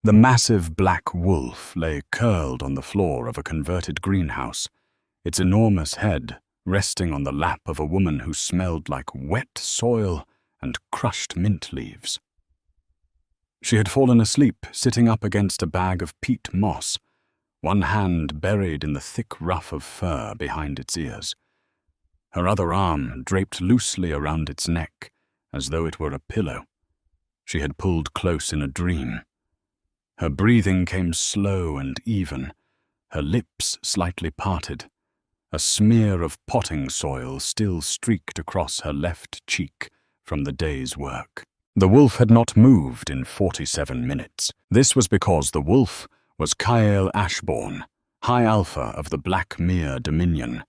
The massive black wolf lay curled on the floor of a converted greenhouse, its enormous head resting on the lap of a woman who smelled like wet soil and crushed mint leaves. She had fallen asleep sitting up against a bag of peat moss, one hand buried in the thick ruff of fur behind its ears. Her other arm draped loosely around its neck, as though it were a pillow. She had pulled close in a dream. Her breathing came slow and even, her lips slightly parted. A smear of potting soil still streaked across her left cheek from the day's work. The wolf had not moved in 47 minutes. This was because the wolf was Kyle Ashbourne, High Alpha of the Black Mere Dominion,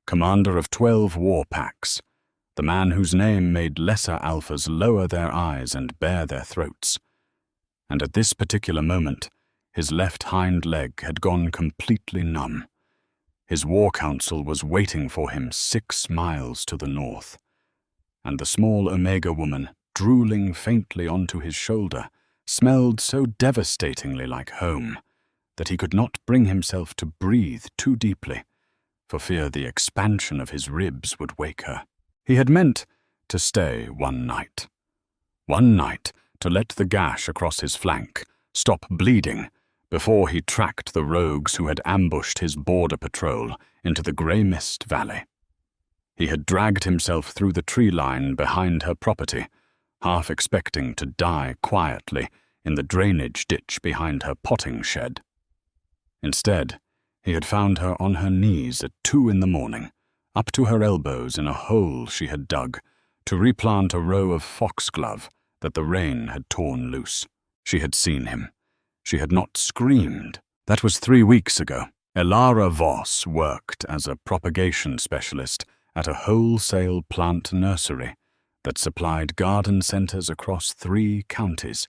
commander of 12 war packs, the man whose name made lesser alphas lower their eyes and bare their throats. And at this particular moment, his left hind leg had gone completely numb. His war council was waiting for him 6 miles to the north, and the small Omega woman, drooling faintly onto his shoulder, smelled so devastatingly like home that he could not bring himself to breathe too deeply, for fear the expansion of his ribs would wake her. He had meant to stay one night to let the gash across his flank stop bleeding before he tracked the rogues who had ambushed his border patrol into the grey mist valley. He had dragged himself through the tree line behind her property, half expecting to die quietly in the drainage ditch behind her potting shed. Instead, he had found her on her knees at 2 a.m, up to her elbows in a hole she had dug to replant a row of foxglove that the rain had torn loose. She had seen him. She had not screamed. That was 3 weeks ago. Elara Voss worked as a propagation specialist at a wholesale plant nursery that supplied garden centers across 3 counties.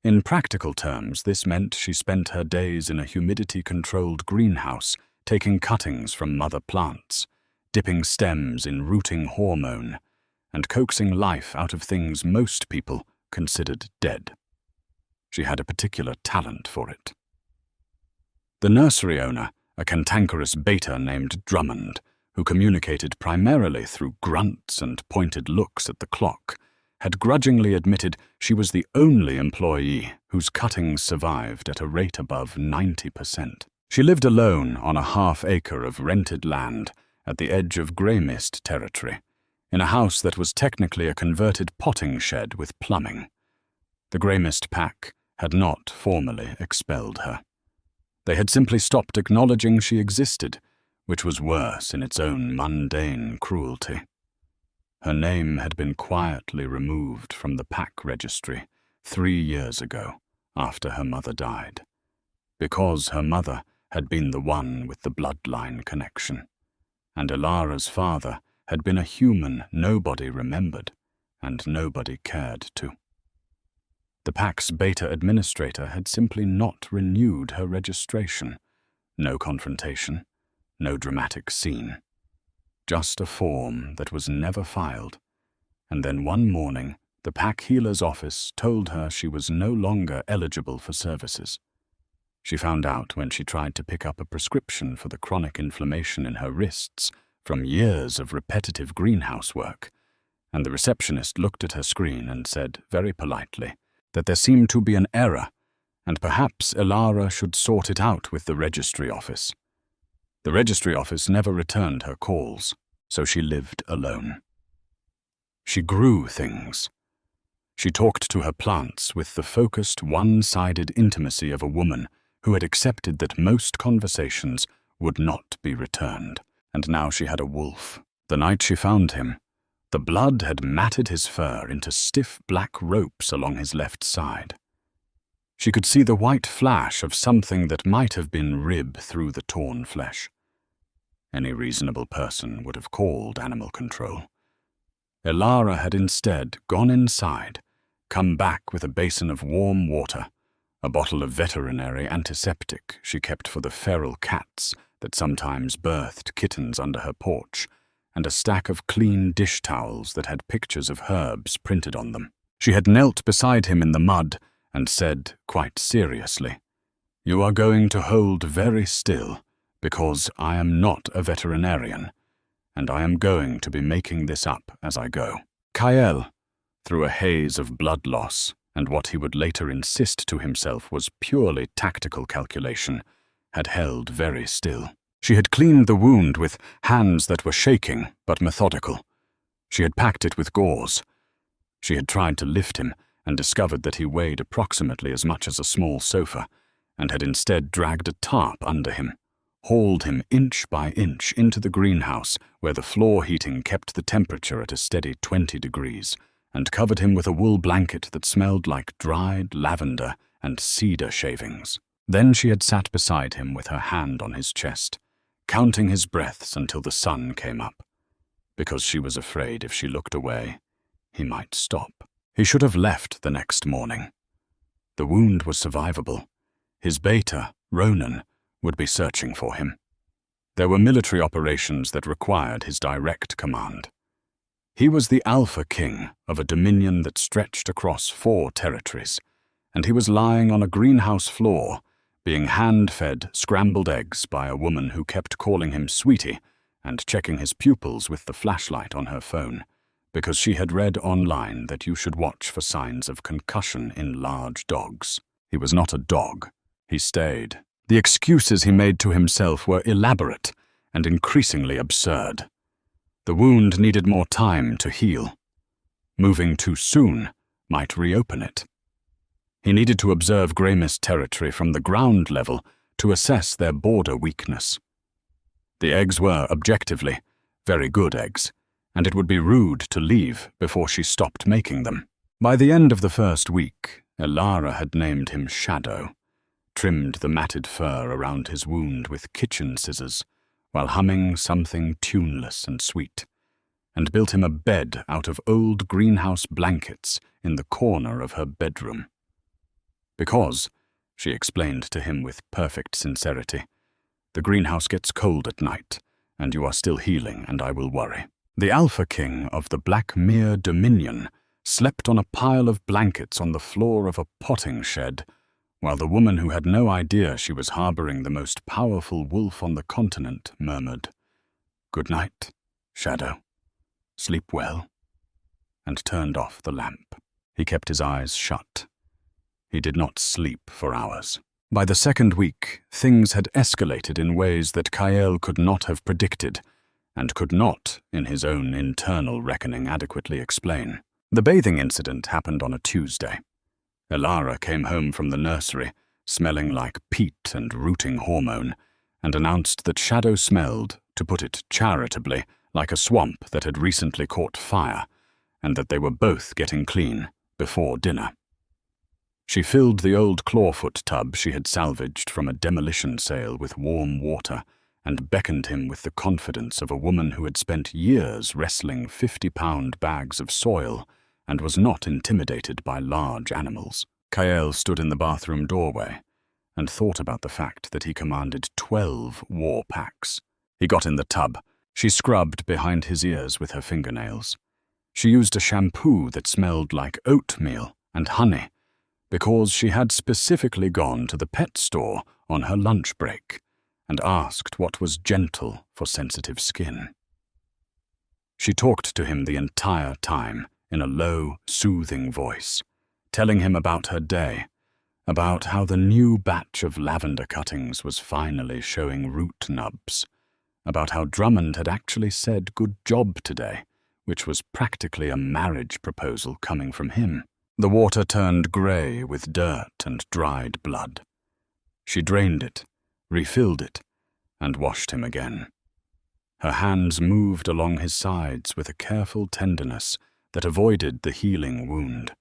In practical terms, this meant she spent her days in a humidity-controlled greenhouse, taking cuttings from mother plants, dipping stems in rooting hormone, and coaxing life out of things most people considered dead. She had a particular talent for it. The nursery owner, a cantankerous beta named Drummond, who communicated primarily through grunts and pointed looks at the clock, had grudgingly admitted she was the only employee whose cuttings survived at a rate above 90%. She lived alone on a half-acre of rented land at the edge of grey mist territory, in a house that was technically a converted potting shed with plumbing. The grey mist pack had not formally expelled her. They had simply stopped acknowledging she existed, which was worse in its own mundane cruelty. Her name had been quietly removed from the pack registry 3 years ago, after her mother died, because her mother had been the one with the bloodline connection, and Elara's father had been a human nobody remembered and nobody cared to. The pack's beta administrator had simply not renewed her registration. No confrontation, no dramatic scene. Just a form that was never filed. And then one morning, the pack healer's office told her she was no longer eligible for services. She found out when she tried to pick up a prescription for the chronic inflammation in her wrists from years of repetitive greenhouse work, and the receptionist looked at her screen and said very politely that there seemed to be an error, and perhaps Elara should sort it out with the registry office. The registry office never returned her calls, so she lived alone. She grew things. She talked to her plants with the focused, one-sided intimacy of a woman who had accepted that most conversations would not be returned. And now she had a wolf. The night she found him, the blood had matted his fur into stiff black ropes along his left side. She could see the white flash of something that might have been rib through the torn flesh. Any reasonable person would have called animal control. Elara had instead gone inside, come back with a basin of warm water, a bottle of veterinary antiseptic she kept for the feral cats that sometimes birthed kittens under her porch, and a stack of clean dish towels that had pictures of herbs printed on them. She had knelt beside him in the mud and said quite seriously, "You are going to hold very still, because I am not a veterinarian, and I am going to be making this up as I go." Kael, through a haze of blood loss and what he would later insist to himself was purely tactical calculation, had held very still. She had cleaned the wound with hands that were shaking but methodical. She had packed it with gauze. She had tried to lift him and discovered that he weighed approximately as much as a small sofa, and had instead dragged a tarp under him, hauled him inch by inch into the greenhouse where the floor heating kept the temperature at a steady 20 degrees, and covered him with a wool blanket that smelled like dried lavender and cedar shavings. Then she had sat beside him with her hand on his chest, counting his breaths until the sun came up, because she was afraid if she looked away, he might stop. He should have left the next morning. The wound was survivable. His beta, Ronan, would be searching for him. There were military operations that required his direct command. He was the Alpha King of a dominion that stretched across 4 territories, and he was lying on a greenhouse floor, being hand-fed scrambled eggs by a woman who kept calling him Sweetie and checking his pupils with the flashlight on her phone, because she had read online that you should watch for signs of concussion in large dogs. He was not a dog. He stayed. The excuses he made to himself were elaborate and increasingly absurd. The wound needed more time to heal. Moving too soon might reopen it. He needed to observe Grey Mist territory from the ground level to assess their border weakness. The eggs were, objectively, very good eggs, and it would be rude to leave before she stopped making them. By the end of the first week, Elara had named him Shadow, trimmed the matted fur around his wound with kitchen scissors, while humming something tuneless and sweet, and built him a bed out of old greenhouse blankets in the corner of her bedroom. Because, she explained to him with perfect sincerity, the greenhouse gets cold at night, and you are still healing, and I will worry. The Alpha King of the Black Mere Dominion slept on a pile of blankets on the floor of a potting shed, while the woman who had no idea she was harboring the most powerful wolf on the continent murmured, "Good night, Shadow. Sleep well," and turned off the lamp. He kept his eyes shut. He did not sleep for hours. By the second week, things had escalated in ways that Kael could not have predicted, and could not, in his own internal reckoning, adequately explain. The bathing incident happened on a Tuesday. Elara came home from the nursery, smelling like peat and rooting hormone, and announced that Shadow smelled, to put it charitably, like a swamp that had recently caught fire, and that they were both getting clean before dinner. She filled the old clawfoot tub she had salvaged from a demolition sale with warm water, and beckoned him with the confidence of a woman who had spent years wrestling 50-pound bags of soil and was not intimidated by large animals. Kael stood in the bathroom doorway and thought about the fact that he commanded 12 war packs. He got in the tub. She scrubbed behind his ears with her fingernails. She used a shampoo that smelled like oatmeal and honey, because she had specifically gone to the pet store on her lunch break and asked what was gentle for sensitive skin. She talked to him the entire time in a low, soothing voice, telling him about her day, about how the new batch of lavender cuttings was finally showing root nubs, about how Drummond had actually said good job today, which was practically a marriage proposal coming from him. The water turned grey with dirt and dried blood. She drained it, refilled it, and washed him again. Her hands moved along his sides with a careful tenderness that avoided the healing wound,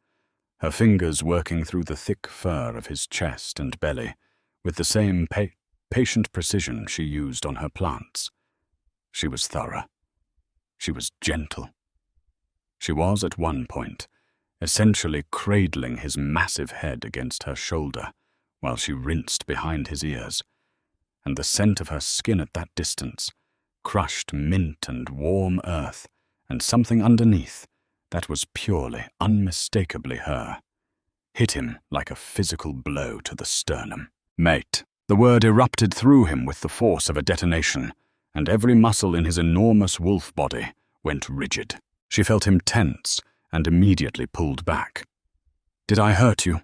her fingers working through the thick fur of his chest and belly with the same patient precision she used on her plants. She was thorough. She was gentle. She was, at one point, essentially cradling his massive head against her shoulder while she rinsed behind his ears, and the scent of her skin at that distance, crushed mint and warm earth, and something underneath that was purely, unmistakably her. hit him like a physical blow to the sternum. "Mate." The word erupted through him with the force of a detonation, and every muscle in his enormous wolf body went rigid. She felt him tense and immediately pulled back. "Did I hurt you?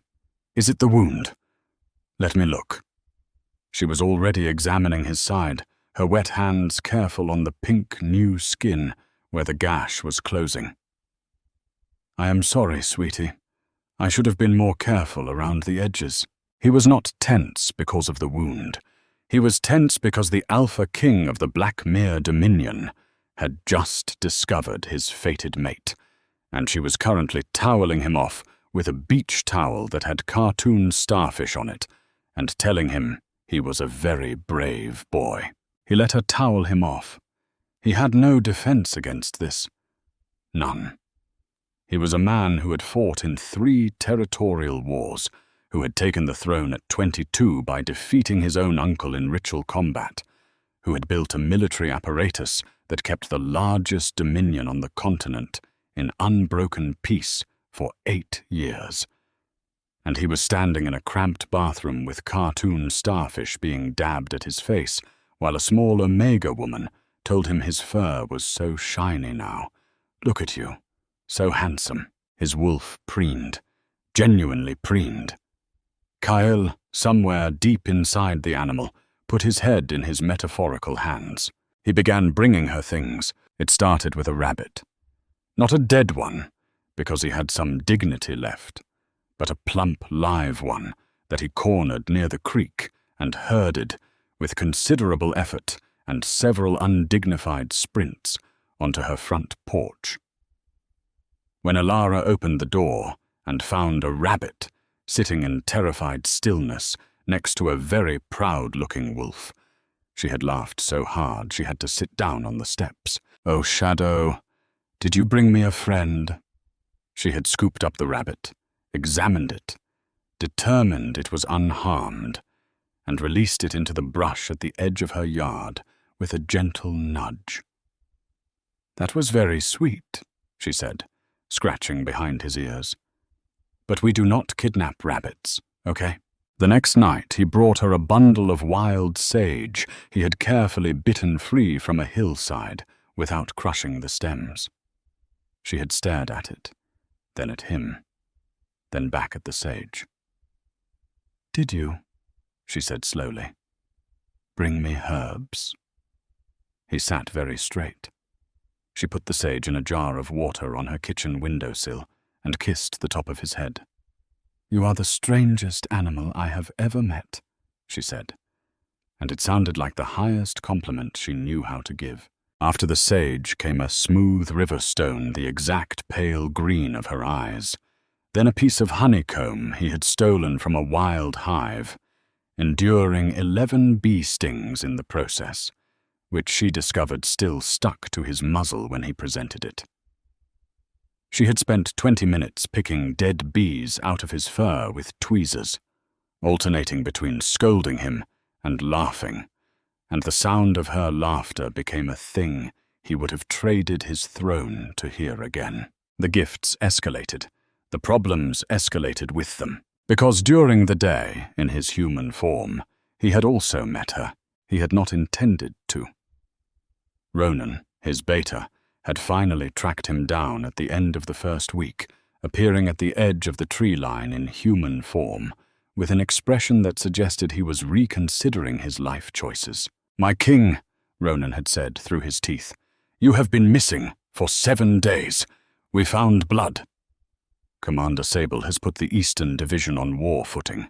Is it the wound? Let me look." She was already examining his side, her wet hands careful on the pink, new skin where the gash was closing. "I am sorry, sweetie. I should have been more careful around the edges." He was not tense because of the wound. He was tense because the Alpha King of the Black Mere Dominion had just discovered his fated mate, and she was currently toweling him off with a beach towel that had cartoon starfish on it, and telling him he was a very brave boy. He let her towel him off. He had no defense against this. None. He was a man who had fought in 3 territorial wars, who had taken the throne at 22 by defeating his own uncle in ritual combat, who had built a military apparatus that kept the largest dominion on the continent in unbroken peace for 8 years. And he was standing in a cramped bathroom with cartoon starfish being dabbed at his face, while a small Omega woman told him his fur was so shiny now. "Look at you, so handsome." His wolf preened, genuinely preened. Kyle, somewhere deep inside the animal, put his head in his metaphorical hands. He began bringing her things. It started with a rabbit. Not a dead one, because he had some dignity left, but a plump, live one that he cornered near the creek and herded, with considerable effort and several undignified sprints, onto her front porch. When Alara opened the door and found a rabbit sitting in terrified stillness next to a very proud-looking wolf, she had laughed so hard she had to sit down on the steps. "Oh, Shadow, did you bring me a friend?" She had scooped up the rabbit, examined it, determined it was unharmed, and released it into the brush at the edge of her yard with a gentle nudge. "That was very sweet," she said, scratching behind his ears. "But we do not kidnap rabbits, okay?" The next night he brought her a bundle of wild sage he had carefully bitten free from a hillside without crushing the stems. She had stared at it, then at him, then back at the sage. "Did you," she said slowly, "bring me herbs?" He sat very straight. She put the sage in a jar of water on her kitchen windowsill and kissed the top of his head. "You are the strangest animal I have ever met," she said, and it sounded like the highest compliment she knew how to give. After the sage came a smooth river stone the exact pale green of her eyes, then a piece of honeycomb he had stolen from a wild hive, enduring 11 bee stings in the process, which she discovered still stuck to his muzzle when he presented it. She had spent 20 minutes picking dead bees out of his fur with tweezers, alternating between scolding him and laughing, and the sound of her laughter became a thing he would have traded his throne to hear again. The gifts escalated. The problems escalated with them, because during the day, in his human form, he had also met her. He had not intended to. Ronan, his beta, had finally tracked him down at the end of the first week, appearing at the edge of the tree line in human form, with an expression that suggested he was reconsidering his life choices. "My king," Ronan had said through his teeth, "you have been missing for 7 days. We found blood." Commander Sable has put the Eastern Division on war footing.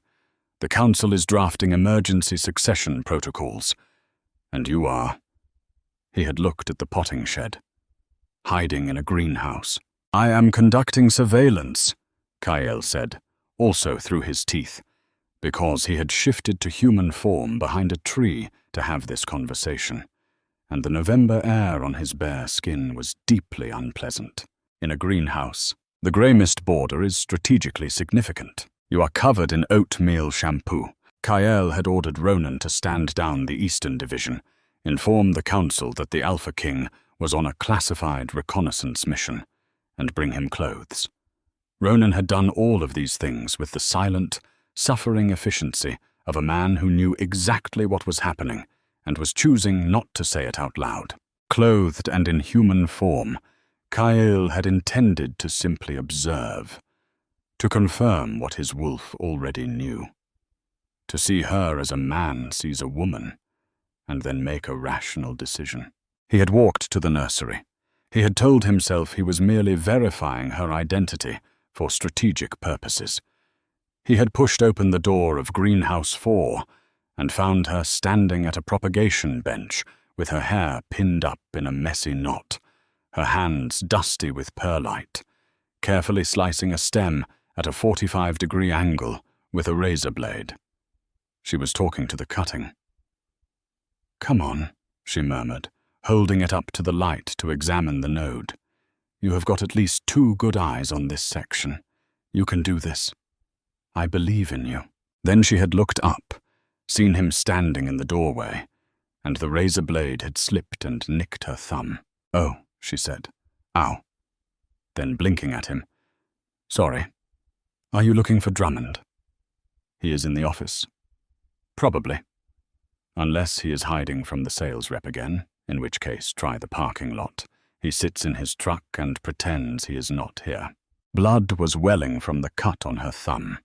The Council is drafting emergency succession protocols. And you are. He had looked at the potting shed, hiding in a greenhouse. "I am conducting surveillance," Kyle said, also through his teeth, because he had shifted to human form behind a tree to have this conversation, and the November air on his bare skin was deeply unpleasant. In a greenhouse, the grey mist border is strategically significant. You are covered in oatmeal shampoo. Kyle had ordered Ronan to stand down the Eastern Division, inform the Council that the Alpha King was on a classified reconnaissance mission, and bring him clothes. Ronan had done all of these things with the silent, suffering efficiency of a man who knew exactly what was happening and was choosing not to say it out loud. Clothed and in human form, Kyle had intended to simply observe, to confirm what his wolf already knew, to see her as a man sees a woman, and then make a rational decision. He had walked to the nursery. He had told himself he was merely verifying her identity for strategic purposes. He had pushed open the door of Greenhouse 4 and found her standing at a propagation bench with her hair pinned up in a messy knot, her hands dusty with perlite, carefully slicing a stem at a 45-degree angle with a razor blade. She was talking to the cutting. "Come on," she murmured, holding it up to the light to examine the node. "You have got at least 2 good eyes on this section. You can do this. I believe in you." Then she had looked up, seen him standing in the doorway, and the razor blade had slipped and nicked her thumb. "Oh," she said. "Ow." Then blinking at him, "Sorry. Are you looking for Drummond?" "He is in the office." "Probably. Unless he is hiding from the sales rep again, in which case try the parking lot. He sits in his truck and pretends he is not here." Blood was welling from the cut on her thumb.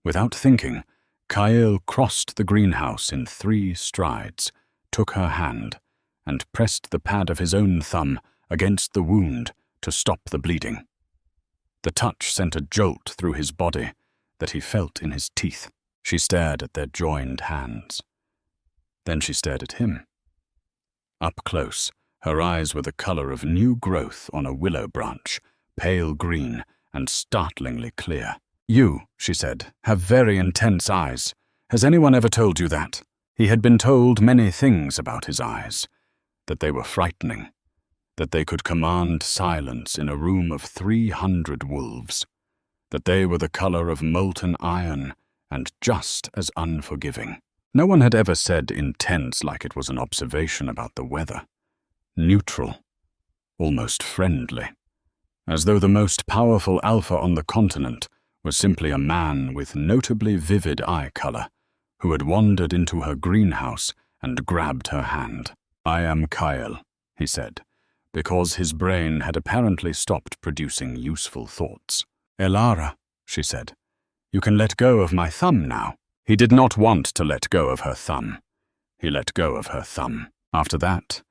Without thinking, Kyle crossed the greenhouse in 3 strides, took her hand, and pressed the pad of his own thumb against the wound to stop the bleeding. The touch sent a jolt through his body that he felt in his teeth. She stared at their joined hands. Then she stared at him. Up close, her eyes were the color of new growth on a willow branch, pale green and startlingly clear. "You," she said, "have very intense eyes. Has anyone ever told you that?" He had been told many things about his eyes, that they were frightening, that they could command silence in a room of 300 wolves, that they were the color of molten iron and just as unforgiving. No one had ever said intense like it was an observation about the weather. Neutral, almost friendly, as though the most powerful alpha on the continent was simply a man with notably vivid eye color who had wandered into her greenhouse and grabbed her hand. "I am Kyle," he said, because his brain had apparently stopped producing useful thoughts. "Elara," she said, "you can let go of my thumb now." He did not want to let go of her thumb. He let go of her thumb. After that,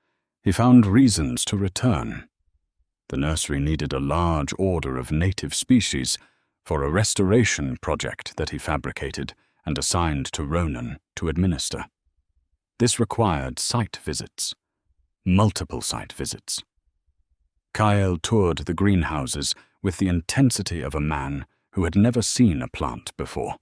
he found reasons to return. The nursery needed a large order of native species for a restoration project that he fabricated and assigned to Ronan to administer. This required site visits, multiple site visits. Kyle toured the greenhouses with the intensity of a man who had never seen a plant before,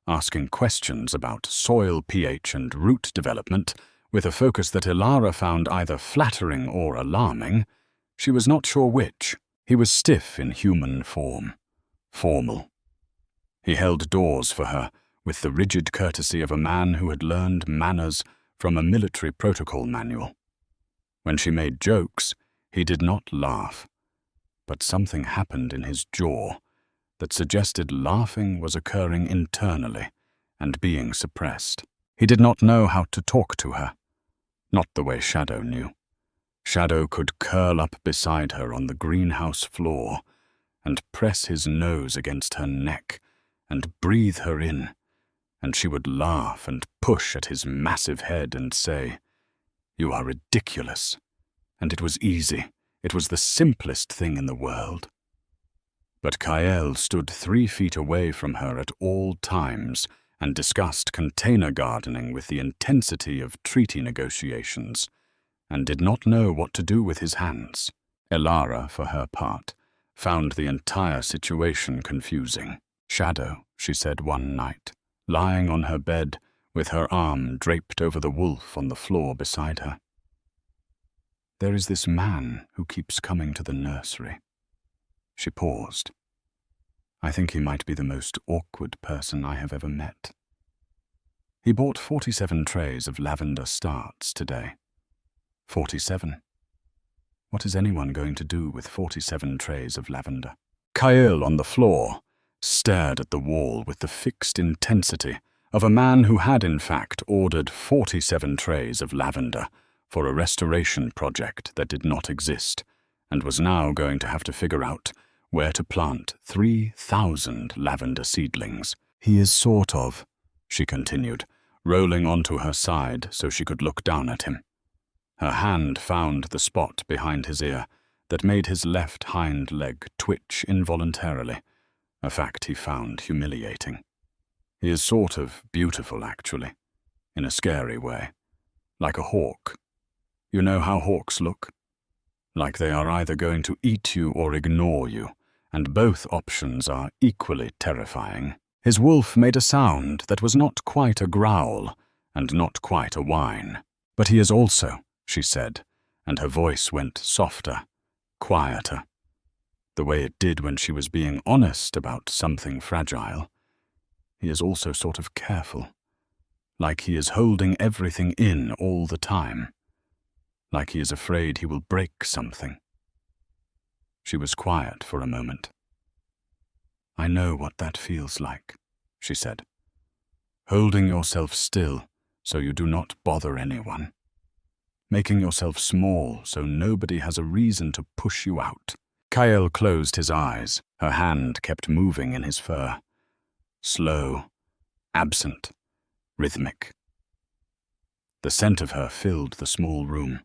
asking questions about soil pH and root development with a focus that Elara found either flattering or alarming. She was not sure which. He was stiff in human form, formal. He held doors for her with the rigid courtesy of a man who had learned manners from a military protocol manual. When she made jokes, he did not laugh, but something happened in his jaw that suggested laughing was occurring internally and being suppressed. He did not know how to talk to her, not the way Shadow knew. Shadow could curl up beside her on the greenhouse floor and press his nose against her neck and breathe her in, and she would laugh and push at his massive head and say, "You are ridiculous." And it was easy. It was the simplest thing in the world. But Kyle stood 3 feet away from her at all times and discussed container gardening with the intensity of treaty negotiations, and did not know what to do with his hands. Elara, for her part, found the entire situation confusing. "Shadow," she said one night, lying on her bed with her arm draped over the wolf on the floor beside her. "There is this man who keeps coming to the nursery." She paused. "I think he might be the most awkward person I have ever met. He bought 47 trays of lavender starts today. 47. What is anyone going to do with 47 trays of lavender?" Kyle, on the floor, stared at the wall with the fixed intensity of a man who had in fact ordered 47 trays of lavender for a restoration project that did not exist, and was now going to have to figure out where to plant 3,000 lavender seedlings. "He is sort of," she continued, rolling onto her side so she could look down at him. Her hand found the spot behind his ear that made his left hind leg twitch involuntarily, a fact he found humiliating. "He is sort of beautiful, actually, in a scary way. Like a hawk. You know how hawks look? Like they are either going to eat you or ignore you, and both options are equally terrifying." His wolf made a sound that was not quite a growl and not quite a whine. "But he is also," she said, and her voice went softer, quieter, the way it did when she was being honest about something fragile. "He is also sort of careful, like he is holding everything in all the time, like he is afraid he will break something." She was quiet for a moment. "I know what that feels like," she said. "Holding yourself still so you do not bother anyone. Making yourself small so nobody has a reason to push you out." Kyle closed his eyes. Her hand kept moving in his fur. Slow, absent, rhythmic. The scent of her filled the small room,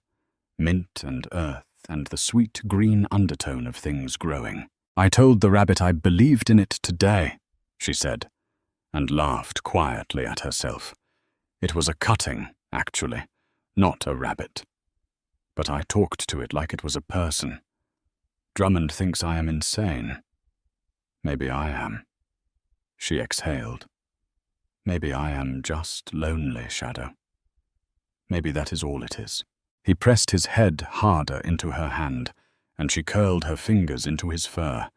mint and earth and the sweet green undertone of things growing. "I told the rabbit I believed in it today," she said, and laughed quietly at herself. It was a cutting, actually, not a rabbit. But I talked to it like it was a person. Drummond thinks I am insane. Maybe I am. She exhaled. Maybe I am just lonely, Shadow. Maybe that is all it is. He pressed his head harder into her hand, and she curled her fingers into his fur,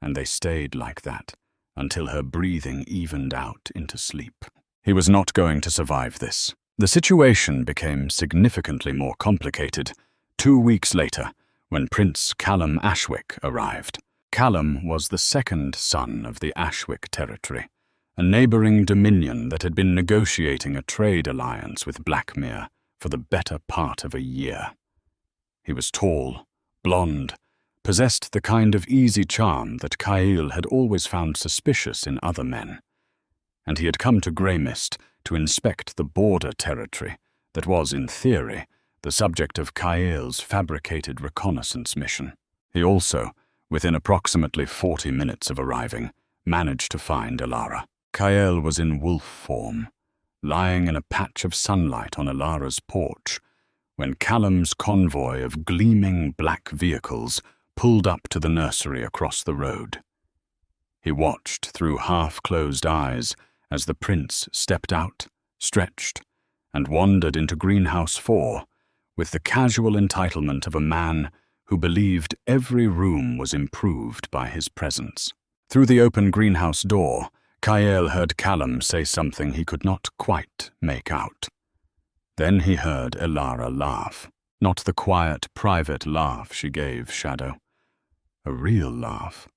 and they stayed like that until her breathing evened out into sleep. He was not going to survive this. The situation became significantly more complicated 2 weeks later when Prince Callum Ashwick arrived. Callum was the second son of the Ashwick territory, a neighbouring dominion that had been negotiating a trade alliance with Blackmere for the better part of a year. He was tall, blonde, possessed the kind of easy charm that Kyle had always found suspicious in other men, and he had come to Greymist to inspect the border territory that was, in theory, the subject of Kyle's fabricated reconnaissance mission. He also, within approximately 40 minutes of arriving, managed to find Alara. Kyle was in wolf form, lying in a patch of sunlight on Alara's porch, when Callum's convoy of gleaming black vehicles pulled up to the nursery across the road. He watched through half-closed eyes as the prince stepped out, stretched, and wandered into Greenhouse 4 with the casual entitlement of a man who believed every room was improved by his presence. Through the open greenhouse door, Kyle heard Callum say something he could not quite make out. Then he heard Alara laugh, not the quiet, private laugh she gave Shadow. A real laugh.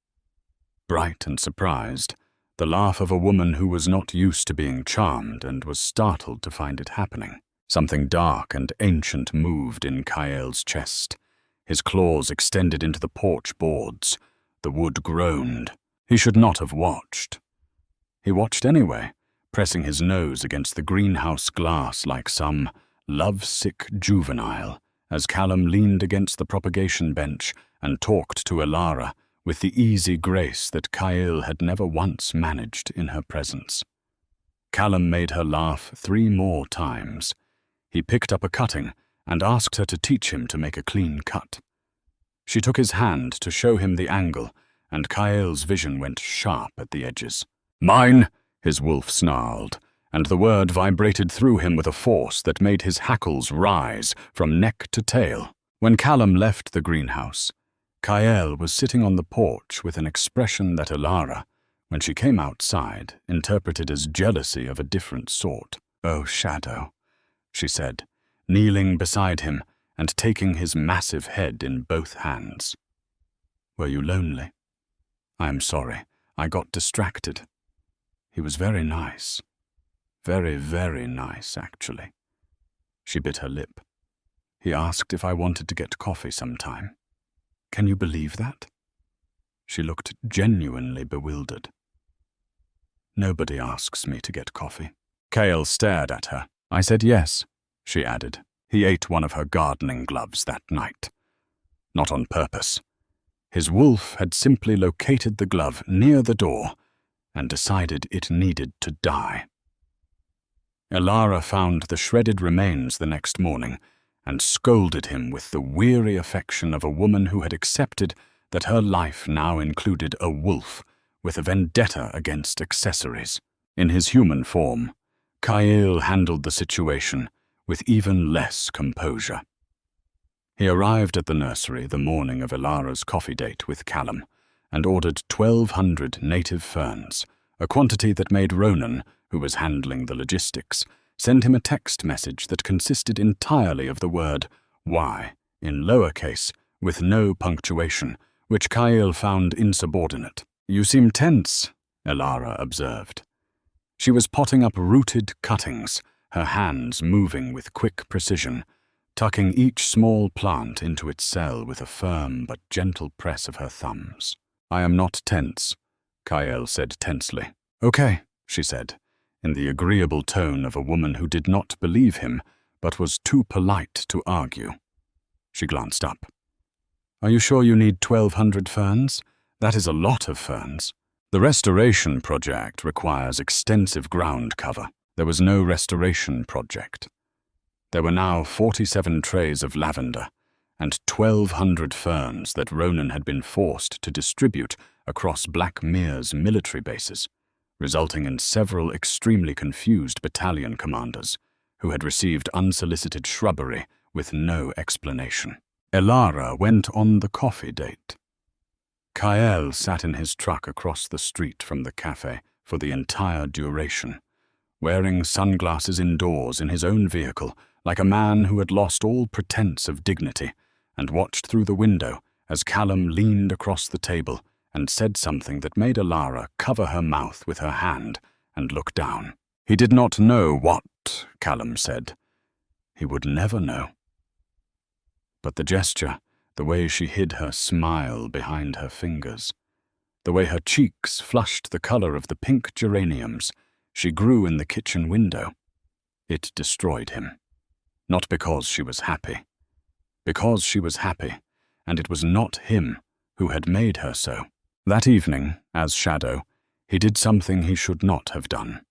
Bright and surprised, the laugh of a woman who was not used to being charmed and was startled to find it happening. Something dark and ancient moved in Kyle's chest. His claws extended into the porch boards. The wood groaned. He should not have watched. He watched anyway, pressing his nose against the greenhouse glass like some love-sick juvenile, as Callum leaned against the propagation bench and talked to Alara with the easy grace that Kyle had never once managed in her presence. Callum made her laugh 3 more times. He picked up a cutting and asked her to teach him to make a clean cut. She took his hand to show him the angle, and Kyle's vision went sharp at the edges. "Mine," his wolf snarled, and the word vibrated through him with a force that made his hackles rise from neck to tail. When Callum left the greenhouse, Kyle was sitting on the porch with an expression that Alara, when she came outside, interpreted as jealousy of a different sort. "Oh, Shadow," she said, kneeling beside him and taking his massive head in both hands. "Were you lonely?" "I am sorry. I got distracted. He was very nice. Very, very nice, actually." She bit her lip. "He asked if I wanted to get coffee sometime. Can you believe that?" She looked genuinely bewildered. "Nobody asks me to get coffee." Cale stared at her. "I said yes," she added. He ate one of her gardening gloves that night. Not on purpose. His wolf had simply located the glove near the door and decided it needed to die. Elara found the shredded remains the next morning and scolded him with the weary affection of a woman who had accepted that her life now included a wolf with a vendetta against accessories. In his human form, Kyle handled the situation with even less composure. He arrived at the nursery the morning of Elara's coffee date with Callum and ordered 1,200 native ferns, a quantity that made Ronan, who was handling the logistics, send him a text message that consisted entirely of the word "why" in lowercase with no punctuation, which Kyle found insubordinate. "You seem tense," Elara observed. She was potting up rooted cuttings, her hands moving with quick precision, tucking each small plant into its cell with a firm but gentle press of her thumbs. "I am not tense," Kyle said tensely. "Okay," she said, in the agreeable tone of a woman who did not believe him, but was too polite to argue. She glanced up. "Are you sure you need 1,200 ferns? That is a lot of ferns." "The restoration project requires extensive ground cover." There was no restoration project. There were now 47 trays of lavender and 1,200 ferns that Ronan had been forced to distribute across Black Mir's military bases, resulting in several extremely confused battalion commanders who had received unsolicited shrubbery with no explanation. Elara went on the coffee date. Kyle sat in his truck across the street from the cafe for the entire duration, wearing sunglasses indoors in his own vehicle like a man who had lost all pretense of dignity, and watched through the window as Callum leaned across the table and said something that made Elara cover her mouth with her hand and look down. He did not know what, Callum said. He would never know. But the gesture, the way she hid her smile behind her fingers, the way her cheeks flushed the color of the pink geraniums she grew in the kitchen window, it destroyed him. Not because she was happy. Because she was happy, and it was not him who had made her so. That evening, as Shadow, he did something he should not have done.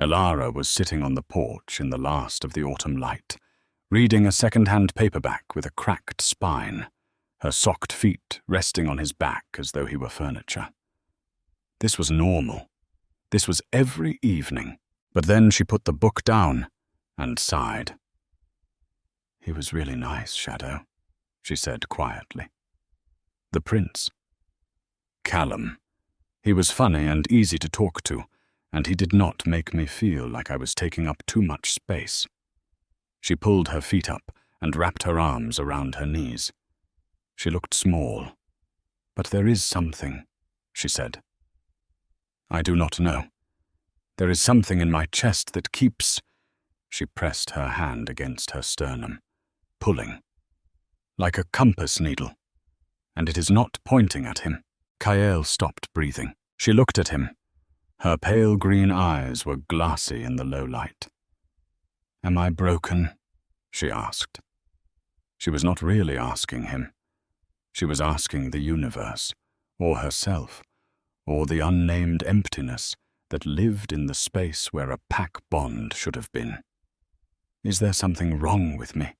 Elara was sitting on the porch in the last of the autumn light, reading a second-hand paperback with a cracked spine, her socked feet resting on his back as though he were furniture. This was normal. This was every evening. But then she put the book down and sighed. "He was really nice, Shadow," she said quietly. "The prince." Callum. He was funny and easy to talk to, and he did not make me feel like I was taking up too much space. She pulled her feet up and wrapped her arms around her knees. She looked small. "But there is something," she said. "I do not know. There is something in my chest that keeps—" She pressed her hand against her sternum, pulling, like a compass needle, and it is not pointing at him. Kyle stopped breathing. She looked at him. Her pale green eyes were glassy in the low light. "Am I broken?" she asked. She was not really asking him. She was asking the universe, or herself, or the unnamed emptiness that lived in the space where a pack bond should have been. Is there something wrong with me,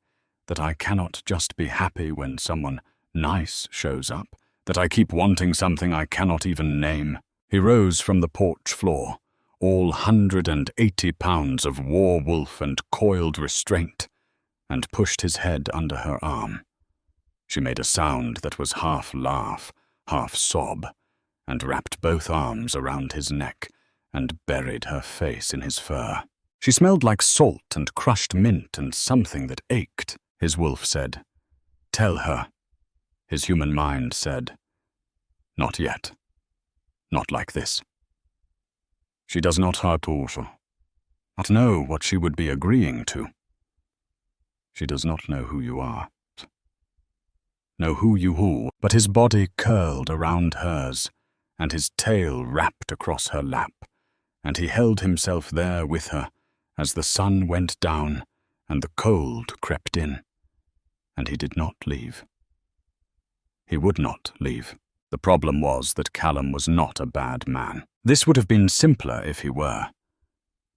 that I cannot just be happy when someone nice shows up, that I keep wanting something I cannot even name? He rose from the porch floor, all 180 pounds of war wolf and coiled restraint, and pushed his head under her arm. She made a sound that was half laugh, half sob, and wrapped both arms around his neck and buried her face in his fur. She smelled like salt and crushed mint and something that ached, his wolf said. "Tell her." His human mind said, "Not yet." Not like this. She does not not know what she would be agreeing to. She does not know who you are. Know who you who, but his body curled around hers, and his tail wrapped across her lap, and he held himself there with her as the sun went down and the cold crept in, and he did not leave. He would not leave. The problem was that Callum was not a bad man. This would have been simpler if he were.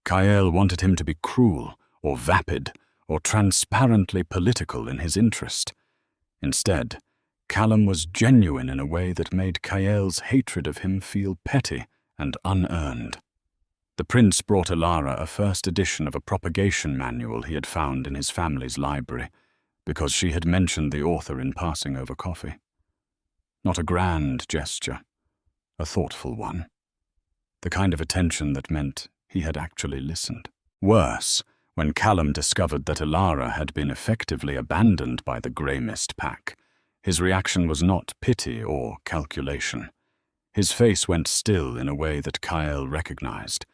Kyle wanted him to be cruel or vapid or transparently political in his interest. Instead, Callum was genuine in a way that made Kael's hatred of him feel petty and unearned. The prince brought Alara a first edition of a propagation manual he had found in his family's library, because she had mentioned the author in passing over coffee. Not a grand gesture, a thoughtful one. The kind of attention that meant he had actually listened. Worse, when Callum discovered that Alara had been effectively abandoned by the Grey Mist Pack, his reaction was not pity or calculation. His face went still in a way that Kyle recognized,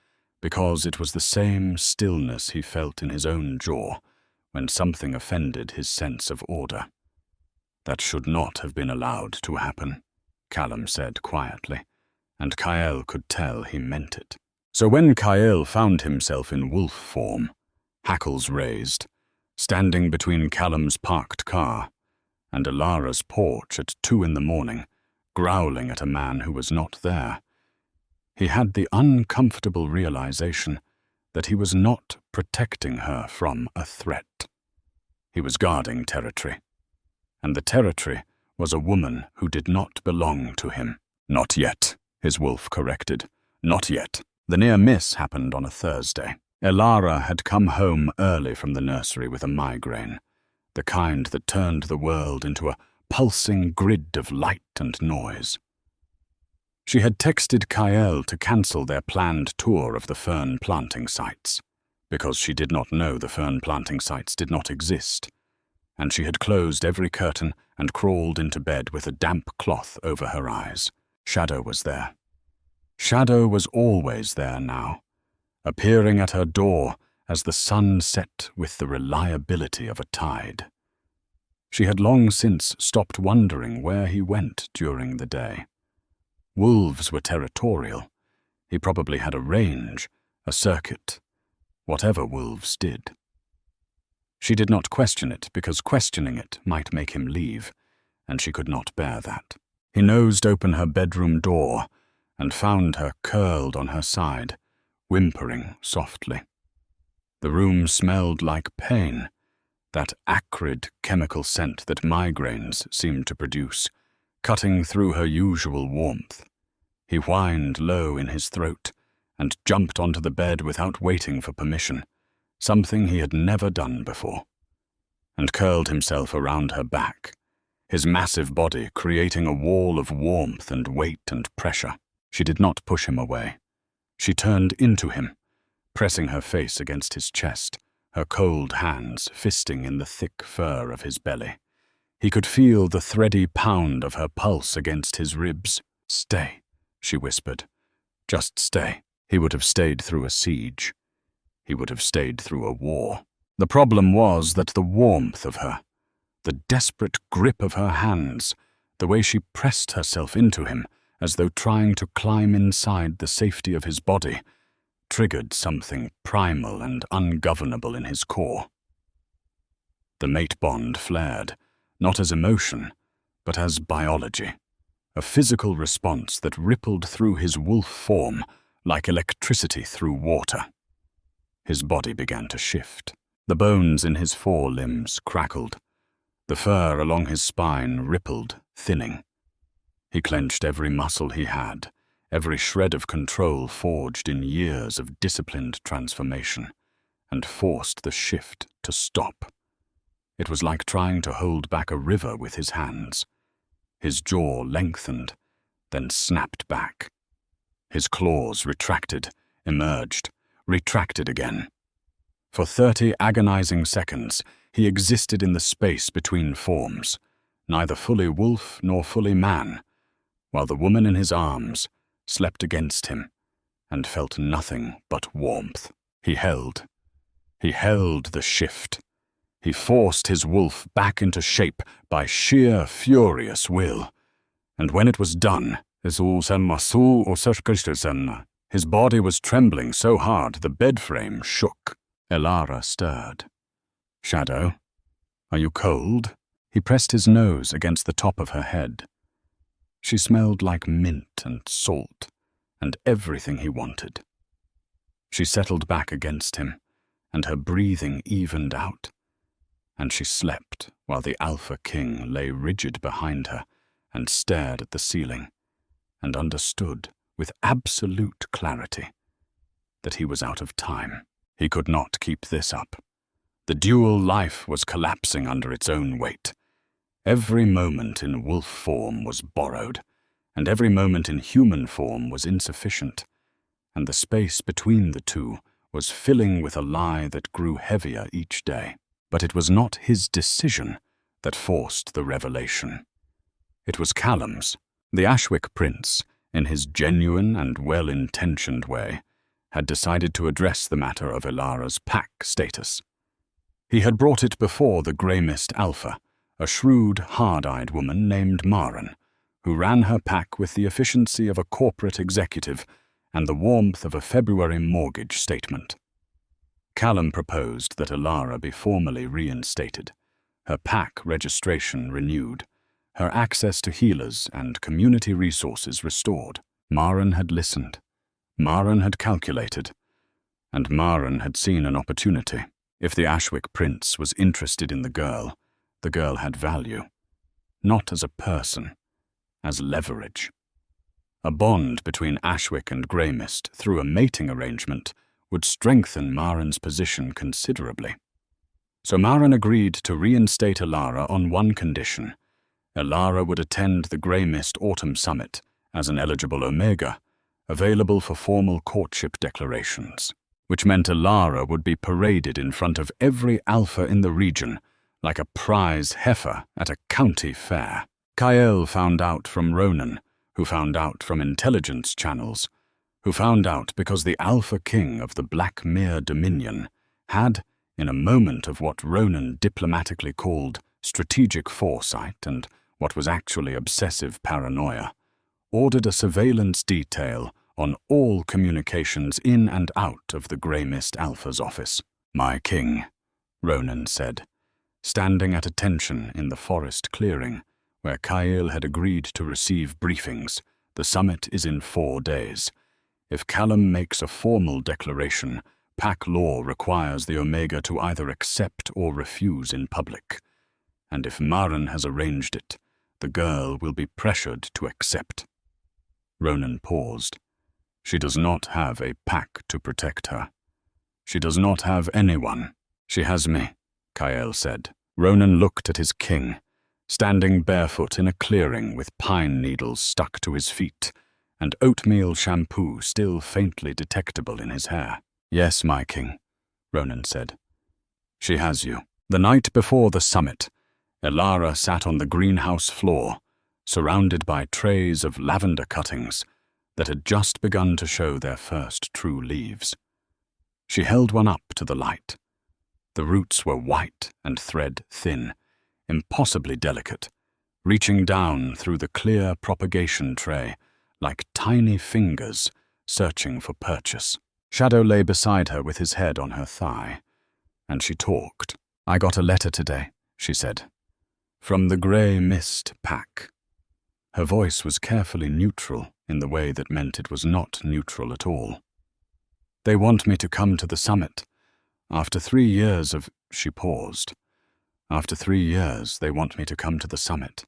because it was the same stillness he felt in his own jaw when something offended his sense of order. That should not have been allowed to happen, Callum said quietly, and Kyle could tell he meant it. So when Kyle found himself in wolf form, hackles raised, standing between Callum's parked car and Alara's porch at 2 a.m, growling at a man who was not there, he had the uncomfortable realization that he was not protecting her from a threat. He was guarding territory, and the territory was a woman who did not belong to him. Not yet, his wolf corrected. Not yet. The near miss happened on a Thursday. Alara had come home early from the nursery with a migraine, the kind that turned the world into a pulsing grid of light and noise. She had texted Kyle to cancel their planned tour of the fern planting sites, because she did not know the fern planting sites did not exist, and she had closed every curtain and crawled into bed with a damp cloth over her eyes. Shadow was there. Shadow was always there now, appearing at her door as the sun set with the reliability of a tide. She had long since stopped wondering where he went during the day. Wolves were territorial. He probably had a range, a circuit, whatever wolves did. She did not question it because questioning it might make him leave, and she could not bear that. He nosed open her bedroom door and found her curled on her side, whimpering softly. The room smelled like pain, that acrid chemical scent that migraines seemed to produce, cutting through her usual warmth. He whined low in his throat and jumped onto the bed without waiting for permission, something he had never done before, and curled himself around her back, his massive body creating a wall of warmth and weight and pressure. She did not push him away. She turned into him, pressing her face against his chest, her cold hands fisting in the thick fur of his belly. He could feel the thready pound of her pulse against his ribs. "Stay," she whispered. "Just stay." He would have stayed through a siege. He would have stayed through a war. The problem was that the warmth of her, the desperate grip of her hands, the way she pressed herself into him as though trying to climb inside the safety of his body, triggered something primal and ungovernable in his core. The mate bond flared, not as emotion, but as biology, a physical response that rippled through his wolf form like electricity through water. His body began to shift. The bones in his forelimbs crackled. The fur along his spine rippled, thinning. He clenched every muscle he had, every shred of control forged in years of disciplined transformation, and forced the shift to stop. It was like trying to hold back a river with his hands. His jaw lengthened, then snapped back. His claws retracted, emerged, retracted again. For 30 agonizing seconds, he existed in the space between forms, neither fully wolf nor fully man, while the woman in his arms, slept against him, and felt nothing but warmth. He held the shift. He forced his wolf back into shape by sheer furious will. And when it was done, his body was trembling so hard the bed frame shook. Elara stirred. "Shadow, are you cold?" He pressed his nose against the top of her head. She smelled like mint and salt, and everything he wanted. She settled back against him, and her breathing evened out, and she slept while the Alpha King lay rigid behind her and stared at the ceiling, and understood with absolute clarity that he was out of time. He could not keep this up. The dual life was collapsing under its own weight. Every moment in wolf form was borrowed, and every moment in human form was insufficient, and the space between the two was filling with a lie that grew heavier each day. But it was not his decision that forced the revelation. It was Callum's. The Ashwick prince, in his genuine and well-intentioned way, had decided to address the matter of Elara's pack status. He had brought it before the Grey Mist Alpha, a shrewd, hard-eyed woman named Maren, who ran her pack with the efficiency of a corporate executive and the warmth of a February mortgage statement. Callum proposed that Elara be formally reinstated, her pack registration renewed, her access to healers and community resources restored. Maren had listened. Maren had calculated. And Maren had seen an opportunity. If the Ashwick prince was interested in the girl had value. Not as a person, as leverage. A bond between Ashwick and Greymist through a mating arrangement would strengthen Maren's position considerably. So Maren agreed to reinstate Elara on one condition. Elara would attend the Greymist Autumn Summit as an eligible Omega, available for formal courtship declarations, which meant Elara would be paraded in front of every alpha in the region like a prize heifer at a county fair. Kael found out from Ronan, who found out from intelligence channels, who found out because the Alpha King of the Black Mere Dominion had, in a moment of what Ronan diplomatically called strategic foresight and what was actually obsessive paranoia, ordered a surveillance detail on all communications in and out of the Grey Mist Alpha's office. "My king," Ronan said, standing at attention in the forest clearing where Kael had agreed to receive briefings. "The summit is in 4 days. If Callum makes a formal declaration, pack law requires the Omega to either accept or refuse in public. And if Maren has arranged it, the girl will be pressured to accept." Ronan paused. "She does not have a pack to protect her. She does not have anyone." "She has me," Kael said. Ronan looked at his king, standing barefoot in a clearing with pine needles stuck to his feet, and oatmeal shampoo still faintly detectable in his hair. "Yes, my king," Ronan said. "She has you." The night before the summit, Elara sat on the greenhouse floor, surrounded by trays of lavender cuttings that had just begun to show their first true leaves. She held one up to the light. The roots were white and thread-thin, impossibly delicate, reaching down through the clear propagation tray like tiny fingers searching for purchase. Shadow lay beside her with his head on her thigh, and she talked. "I got a letter today," she said, "from the Grey Mist pack." Her voice was carefully neutral in the way that meant it was not neutral at all. "They want me to come to the summit. After 3 years of—" She paused. "After 3 years, they want me to come to the summit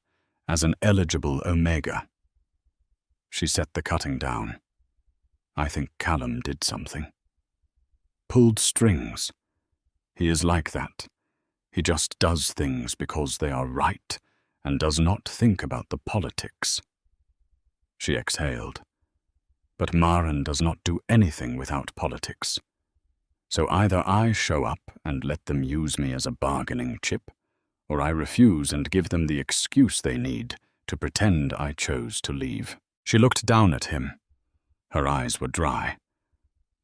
as an eligible Omega." She set the cutting down. "I think Callum did something. Pulled strings. He is like that. He just does things because they are right and does not think about the politics." She exhaled. "But Maren does not do anything without politics. So either I show up and let them use me as a bargaining chip, or I refuse and give them the excuse they need to pretend I chose to leave." She looked down at him, Her eyes were dry.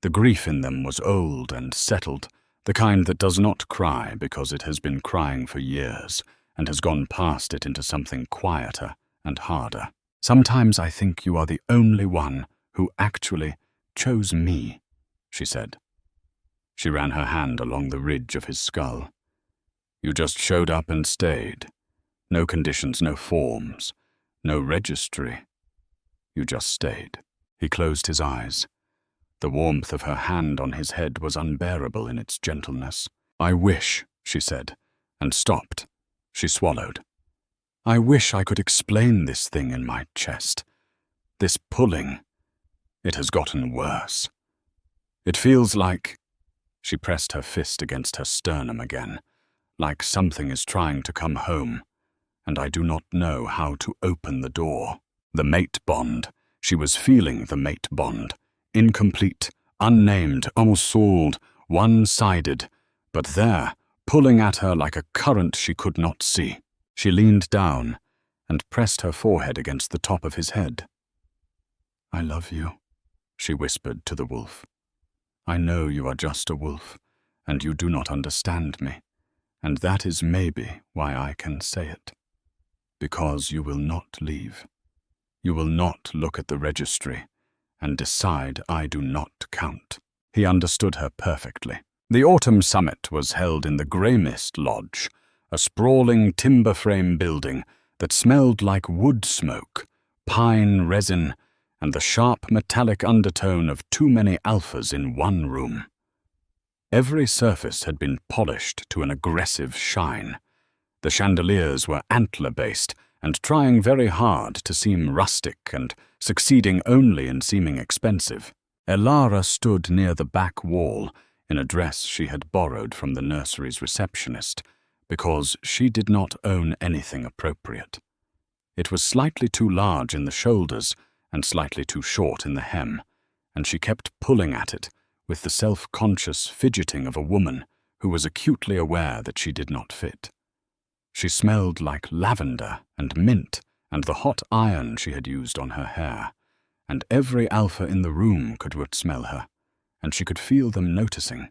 The grief in them was old and settled, the kind that does not cry because it has been crying for years and has gone past it into something quieter and harder. "Sometimes I think you are the only one who actually chose me," she said. She ran her hand along the ridge of his skull. "You just showed up and stayed. No conditions, no forms, no registry. You just stayed." He closed his eyes. The warmth of her hand on his head was unbearable in its gentleness. "I wish," she said, and stopped. She swallowed. "I wish I could explain this thing in my chest. This pulling. It has gotten worse. It feels like—" She pressed her fist against her sternum again, "like something is trying to come home, and I do not know how to open the door." The mate bond. She was feeling the mate bond. Incomplete, unnamed, unsouled, one-sided, but there, pulling at her like a current she could not see. She leaned down and pressed her forehead against the top of his head. "I love you," she whispered to the wolf. "I know you are just a wolf, and you do not understand me, and that is maybe why I can say it. Because you will not leave. You will not look at the registry and decide I do not count." He understood her perfectly. The autumn summit was held in the Grey Mist Lodge, a sprawling timber frame building that smelled like wood smoke, pine resin, and the sharp metallic undertone of too many alphas in one room. Every surface had been polished to an aggressive shine. The chandeliers were antler-based and trying very hard to seem rustic and succeeding only in seeming expensive. Elara stood near the back wall in a dress she had borrowed from the nursery's receptionist because she did not own anything appropriate. It was slightly too large in the shoulders and slightly too short in the hem, and she kept pulling at it with the self-conscious fidgeting of a woman who was acutely aware that she did not fit. She smelled like lavender and mint and the hot iron she had used on her hair, and every alpha in the room could smell her, and she could feel them noticing,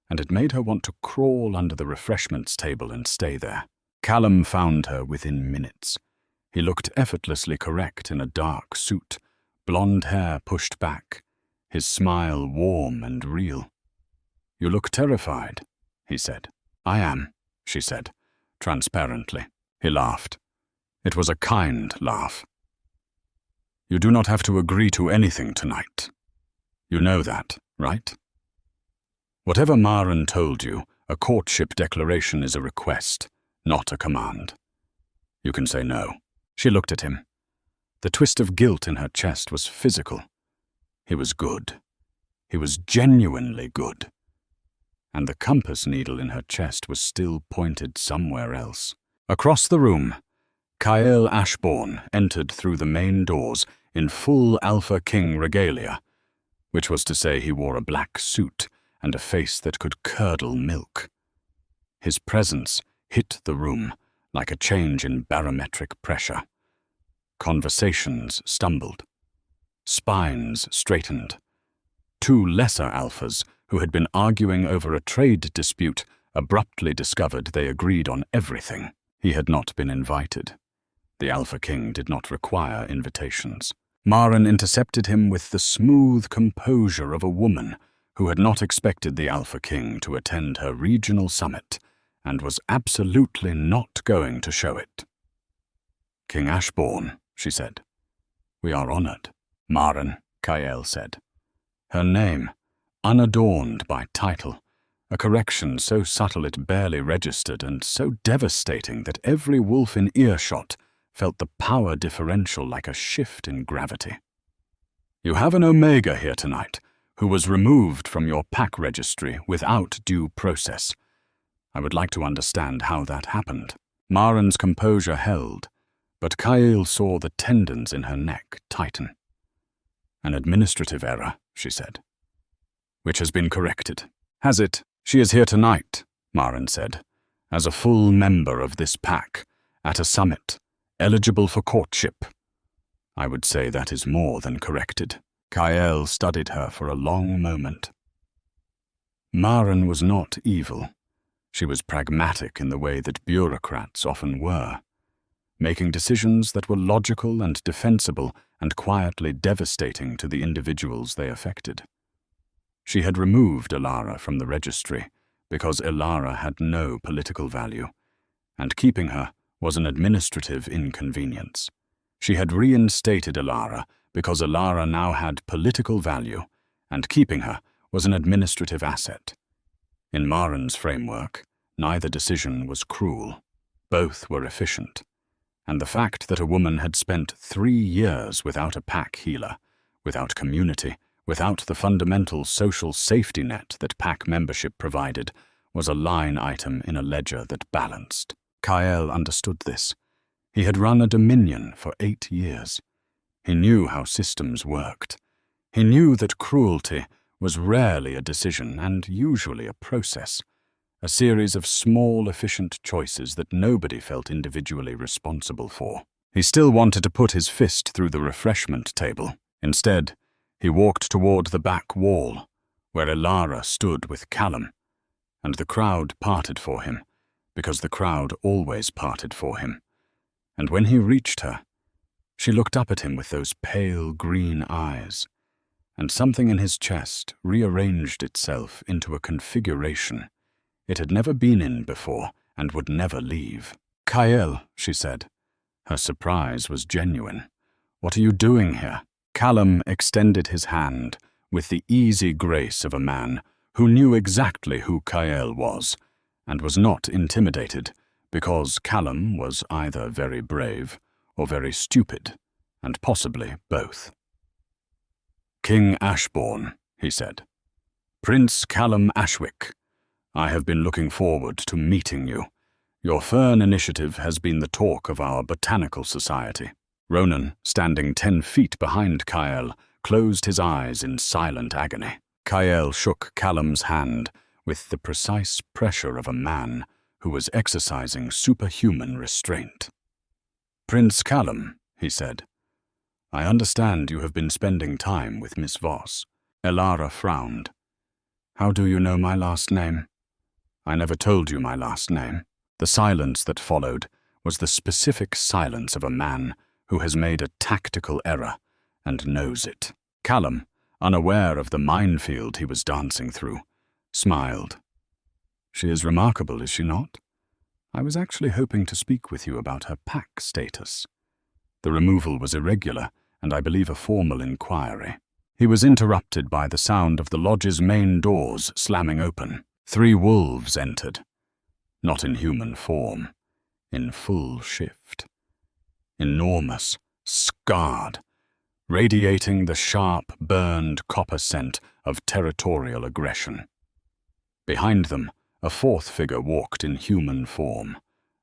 and it made her want to crawl under the refreshments table and stay there. Callum found her within minutes. He looked effortlessly correct in a dark suit, blonde hair pushed back, his smile warm and real. "You look terrified," he said. "I am," she said, transparently. He laughed. It was a kind laugh. "You do not have to agree to anything tonight. You know that, right? Whatever Maren told you, a courtship declaration is a request, not a command. You can say no." She looked at him. The twist of guilt in her chest was physical. He was good. He was genuinely good. And the compass needle in her chest was still pointed somewhere else. Across the room, Kyle Ashbourne entered through the main doors in full Alpha King regalia, which was to say he wore a black suit and a face that could curdle milk. His presence hit the room like a change in barometric pressure. Conversations stumbled. Spines straightened. Two lesser alphas who had been arguing over a trade dispute abruptly discovered they agreed on everything. He had not been invited. The Alpha King did not require invitations. Maren intercepted him with the smooth composure of a woman who had not expected the Alpha King to attend her regional summit and was absolutely not going to show it. "King Ashbourne," she said. "We are honored." "Maren," Kyle said. Her name, unadorned by title, a correction so subtle it barely registered and so devastating that every wolf in earshot felt the power differential like a shift in gravity. "You have an Omega here tonight, who was removed from your pack registry without due process. I would like to understand how that happened." Maren's composure held, but Kyle saw the tendons in her neck tighten. "An administrative error," she said, "which has been corrected." "Has it?" "She is here tonight," Maren said, "as a full member of this pack, at a summit, eligible for courtship. I would say that is more than corrected." Kael studied her for a long moment. Maren was not evil. She was pragmatic in the way that bureaucrats often were, making decisions that were logical and defensible and quietly devastating to the individuals they affected. She had removed Elara from the registry because Elara had no political value, and keeping her was an administrative inconvenience. She had reinstated Elara because Elara now had political value, and keeping her was an administrative asset. In Maren's framework, neither decision was cruel. Both were efficient. And the fact that a woman had spent 3 years without a pack healer, without community, without the fundamental social safety net that pack membership provided, was a line item in a ledger that balanced. Kael understood this. He had run a dominion for 8 years. He knew how systems worked. He knew that cruelty was rarely a decision and usually a process, a series of small, efficient choices that nobody felt individually responsible for. He still wanted to put his fist through the refreshment table. Instead, he walked toward the back wall, where Elara stood with Callum, and the crowd parted for him, because the crowd always parted for him. And when he reached her, she looked up at him with those pale green eyes, and something in his chest rearranged itself into a configuration it had never been in before and would never leave. "Kael," she said. Her surprise was genuine. "What are you doing here?" Callum extended his hand with the easy grace of a man who knew exactly who Kael was and was not intimidated because Callum was either very brave or very stupid, and possibly both. "King Ashbourne," he said. "Prince Callum Ashwick. I have been looking forward to meeting you. Your Fern initiative has been the talk of our botanical society." Ronan, standing 10 feet behind Kael, closed his eyes in silent agony. Kael shook Callum's hand with the precise pressure of a man who was exercising superhuman restraint. "Prince Callum," he said, "I understand you have been spending time with Miss Voss." Elara frowned. "How do you know my last name?" "I never told you my last name." The silence that followed was the specific silence of a man who has made a tactical error and knows it. Callum, unaware of the minefield he was dancing through, smiled. "She is remarkable, is she not? I was actually hoping to speak with you about her pack status." The removal was irregular, and I believe a formal inquiry. He was interrupted by the sound of the lodge's main doors slamming open. 3 wolves entered, not in human form, in full shift. Enormous, scarred, radiating the sharp, burned copper scent of territorial aggression. Behind them, a 4th figure walked in human form,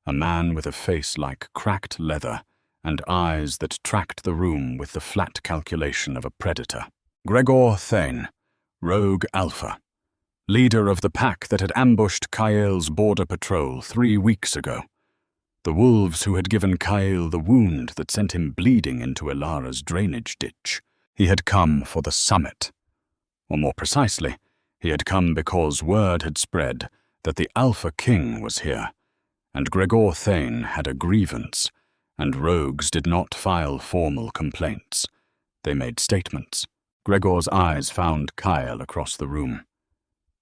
a man with a face like cracked leather and eyes that tracked the room with the flat calculation of a predator. Gregor Thane, Rogue Alpha, leader of the pack that had ambushed Kael's border patrol 3 weeks ago. The wolves who had given Kael the wound that sent him bleeding into Elara's drainage ditch. He had come for the summit. Or more precisely, he had come because word had spread that the Alpha King was here, and Gregor Thane had a grievance, and rogues did not file formal complaints. They made statements. Gregor's eyes found Kael across the room.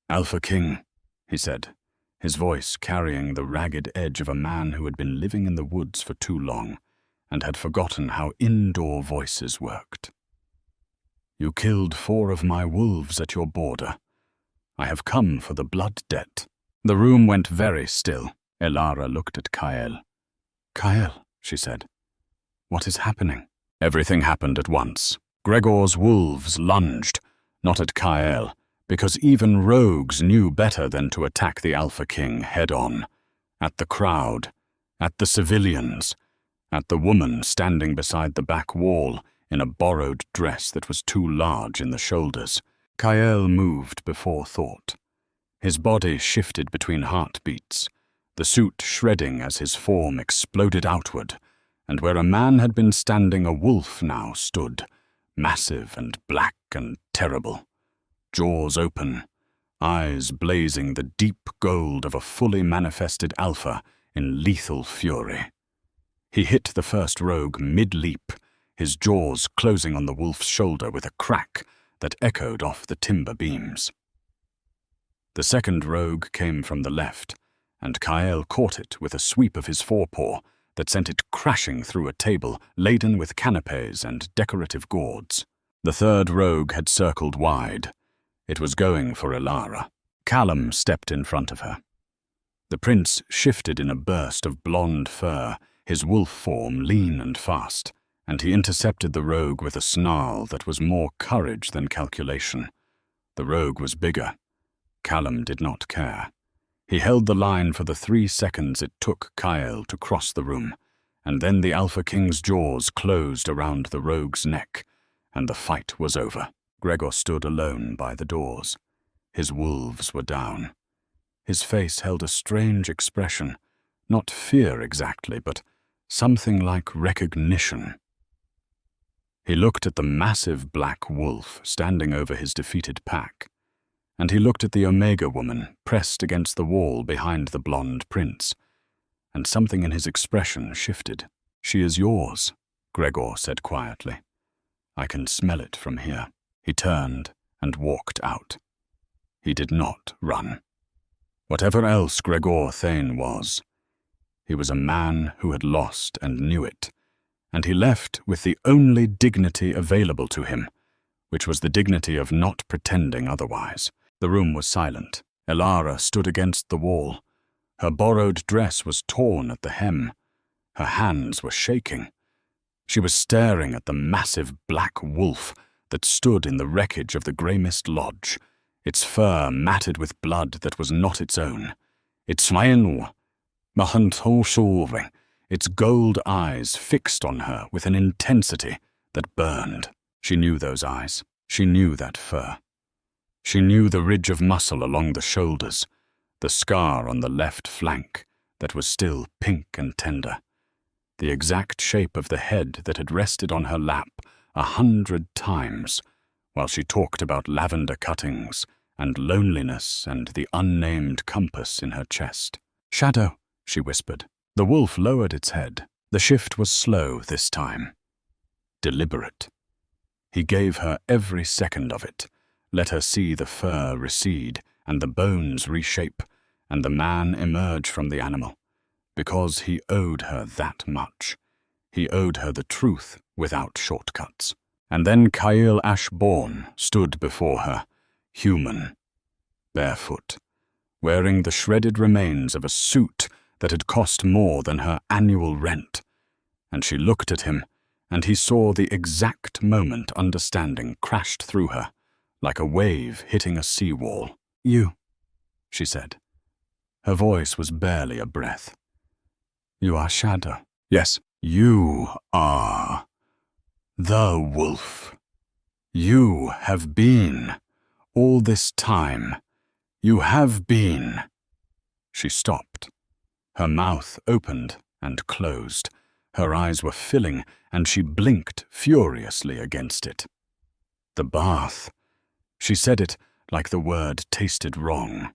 "Alpha King," he said, his voice carrying the ragged edge of a man who had been living in the woods for too long and had forgotten how indoor voices worked. "You killed 4 of my wolves at your border. I have come for the blood debt." The room went very still. Elara looked at Kael. "Kael," she said, "what is happening?" Everything happened at once. Gregor's wolves lunged, not at Kael, because even rogues knew better than to attack the Alpha King head-on, at the crowd, at the civilians, at the woman standing beside the back wall in a borrowed dress that was too large in the shoulders. Kael moved before thought. His body shifted between heartbeats, the suit shredding as his form exploded outward, and where a man had been standing a wolf now stood, massive and black and terrible, jaws open, eyes blazing the deep gold of a fully manifested alpha in lethal fury. He hit the first rogue mid-leap, his jaws closing on the wolf's shoulder with a crack that echoed off the timber beams. The second rogue came from the left, and Kael caught it with a sweep of his forepaw that sent it crashing through a table laden with canapes and decorative gourds. The third rogue had circled wide. It was going for Elara. Callum stepped in front of her. The prince shifted in a burst of blonde fur, his wolf form lean and fast, and he intercepted the rogue with a snarl that was more courage than calculation. The rogue was bigger. Callum did not care. He held the line for the 3 seconds it took Kael to cross the room, and then the Alpha King's jaws closed around the rogue's neck, and the fight was over. Gregor stood alone by the doors. His wolves were down. His face held a strange expression, not fear exactly, but something like recognition. He looked at the massive black wolf standing over his defeated pack, and he looked at the Omega woman pressed against the wall behind the blonde prince, and something in his expression shifted. "She is yours," Gregor said quietly. "I can smell it from here." He turned and walked out. He did not run. Whatever else Gregor Thane was, he was a man who had lost and knew it, and he left with the only dignity available to him, which was the dignity of not pretending otherwise. The room was silent. Elara stood against the wall. Her borrowed dress was torn at the hem. Her hands were shaking. She was staring at the massive black wolf that stood in the wreckage of the Grey Mist Lodge, its fur matted with blood that was not its own. Its gold eyes fixed on her with an intensity that burned. She knew those eyes. She knew that fur. She knew the ridge of muscle along the shoulders, the scar on the left flank that was still pink and tender, the exact shape of the head that had rested on her lap 100 times while she talked about lavender cuttings and loneliness and the unnamed compass in her chest. "Shadow," she whispered. The wolf lowered its head. The shift was slow this time, deliberate. He gave her every second of it, let her see the fur recede and the bones reshape and the man emerge from the animal, because he owed her that much. He owed her the truth without shortcuts. And then Kael Ashbourne stood before her, human, barefoot, wearing the shredded remains of a suit that had cost more than her annual rent. And she looked at him, and he saw the exact moment understanding crashed through her, like a wave hitting a seawall. "You," she said. Her voice was barely a breath. "You are Shadow." "Yes, you are the wolf. You have been, all this time. You have been." She stopped. Her mouth opened and closed. Her eyes were filling, and she blinked furiously against it. "The bath." She said it like the word tasted wrong.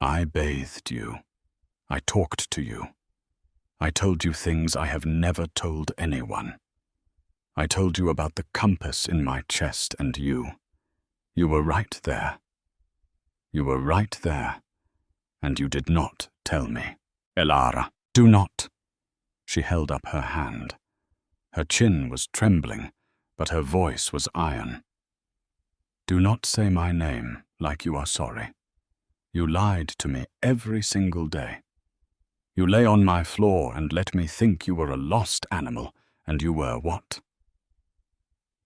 "I bathed you. I talked to you. I told you things I have never told anyone. I told you about the compass in my chest and you. You were right there. You were right there, and you did not tell me. Elara, do not." She held up her hand. Her chin was trembling, but her voice was iron. "Do not say my name like you are sorry. You lied to me every single day. You lay on my floor and let me think you were a lost animal, and you were what?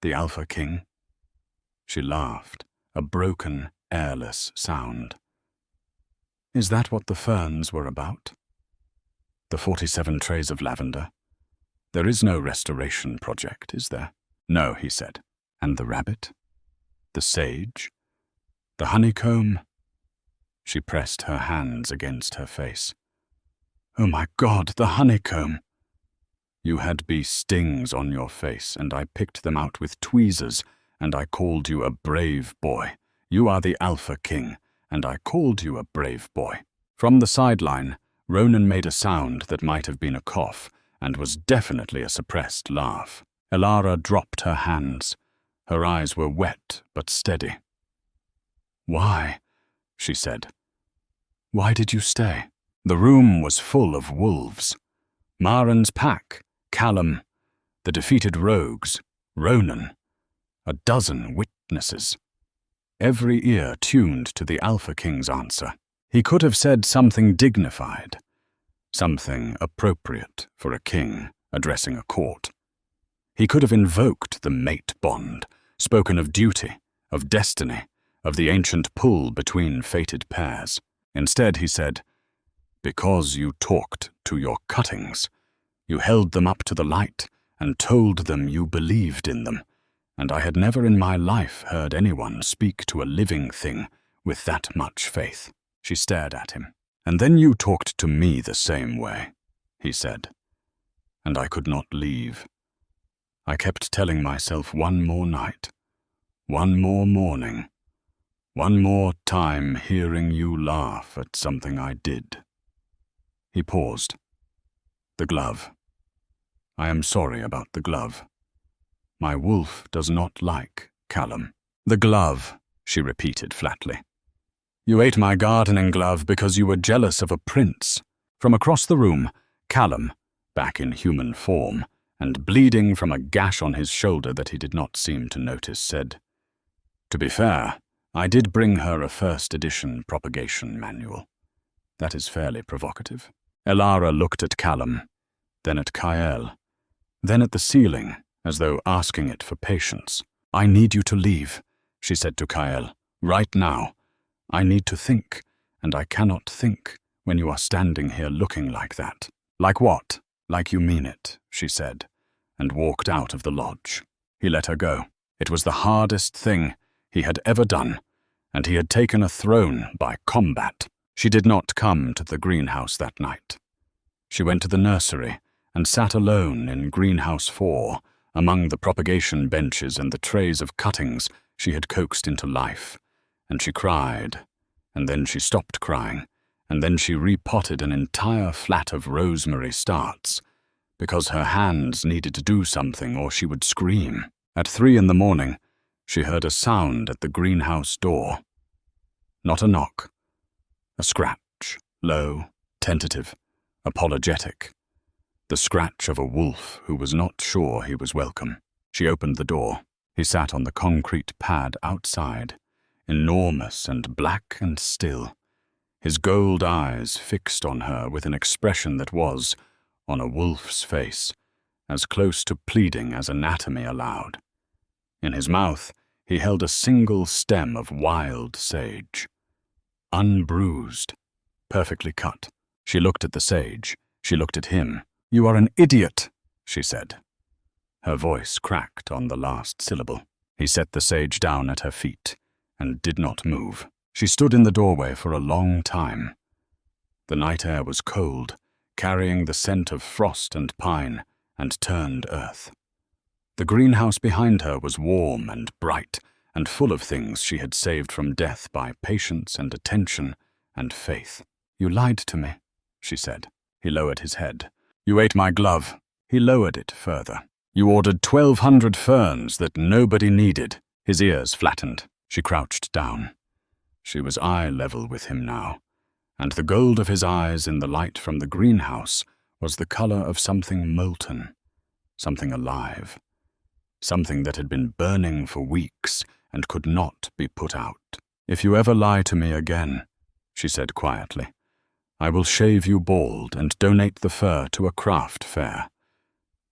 The Alpha King?" She laughed, a broken, airless sound. "Is that what the ferns were about? The 47 trays of lavender? There is no restoration project, is there?" "No," he said. "And the rabbit? The sage? The honeycomb?" She pressed her hands against her face. "Oh my God, the honeycomb!" You had bee stings on your face, and I picked them out with tweezers, and I called you a brave boy. You are the Alpha King, and I called you a brave boy." From the sideline, Ronan made a sound that might have been a cough, and was definitely a suppressed laugh. Elara dropped her hands. Her eyes were wet but steady. "Why?" she said. "Why did you stay?" The room was full of wolves. Maren's pack, Callum, the defeated rogues, Ronan, a dozen witnesses. Every ear tuned to the Alpha King's answer. He could have said something dignified, something appropriate for a king addressing a court. He could have invoked the mate bond, spoken of duty, of destiny, of the ancient pull between fated pairs. Instead, he said, "Because you talked to your cuttings, you held them up to the light and told them you believed in them, and I had never in my life heard anyone speak to a living thing with that much faith." She stared at him. "And then you talked to me the same way," he said, "and I could not leave. I kept telling myself one more night, one more morning, one more time hearing you laugh at something I did." He paused. "The glove. I am sorry about the glove. My wolf does not like Callum." "The glove," she repeated flatly. "You ate my gardening glove because you were jealous of a prince." From across the room, Callum, back in human form, and bleeding from a gash on his shoulder that he did not seem to notice, said, "To be fair, I did bring her a first edition propagation manual. That is fairly provocative." Elara looked at Callum, then at Kael, then at the ceiling, as though asking it for patience. "I need you to leave," she said to Kael, "right now. I need to think, and I cannot think when you are standing here looking like that." "Like what?" "Like you mean it," she said, and walked out of the lodge. He let her go. It was the hardest thing he had ever done, and he had taken a throne by combat. She did not come to the greenhouse that night. She went to the nursery and sat alone in Greenhouse 4, among the propagation benches and the trays of cuttings she had coaxed into life, and she cried, and then she stopped crying, and then she repotted an entire flat of rosemary starts, because her hands needed to do something or she would scream. At 3 a.m, she heard a sound at the greenhouse door. Not a knock. A scratch, low, tentative, apologetic. The scratch of a wolf who was not sure he was welcome. She opened the door. He sat on the concrete pad outside, enormous and black and still, his gold eyes fixed on her with an expression that was, on a wolf's face, as close to pleading as anatomy allowed. In his mouth, he held a single stem of wild sage. Unbruised, perfectly cut. She looked at the sage. She looked at him. "You are an idiot," she said. Her voice cracked on the last syllable. He set the sage down at her feet and did not move. She stood in the doorway for a long time. The night air was cold, carrying the scent of frost and pine and turned earth. The greenhouse behind her was warm and bright and full of things she had saved from death by patience and attention and faith. "You lied to me," she said. He lowered his head. "You ate my glove." He lowered it further. "You ordered 1,200 ferns that nobody needed." His ears flattened. She crouched down. She was eye level with him now, and the gold of his eyes in the light from the greenhouse was the color of something molten, something alive, something that had been burning for weeks and could not be put out. "If you ever lie to me again," she said quietly, "I will shave you bald and donate the fur to a craft fair.